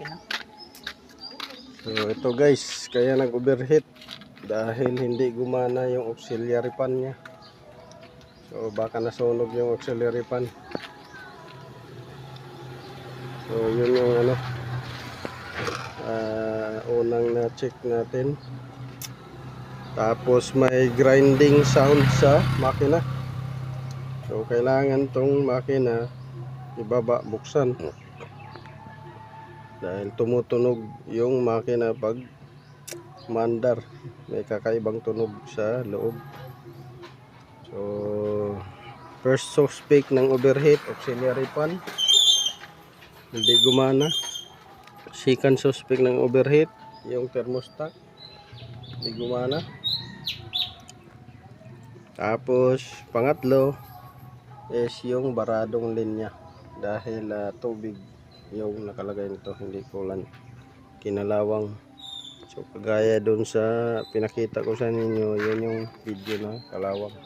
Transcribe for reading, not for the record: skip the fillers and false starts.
makina. So ito guys, kaya nag-overheat dahil hindi gumana yung auxiliary fan niya. So baka nasunog yung auxiliary fan. So yun yung ano, unang na-check natin. Tapos may grinding sound sa makina. So kailangan tong makina ibaba, buksan. Dahil tumutunog yung makina pag mandar. May kakaibang tunog sa loob. So first suspect ng overheat, auxiliary fan. Hindi gumana. Second suspect ng overheat, yung thermostat. Hindi gumana. Tapos pangatlo is yung baradong linya. Dahil tubig yung nakalagay nito, hindi kulan, kinalawang. So kagaya dun sa pinakita ko sa ninyo, yun yung video na kalawang.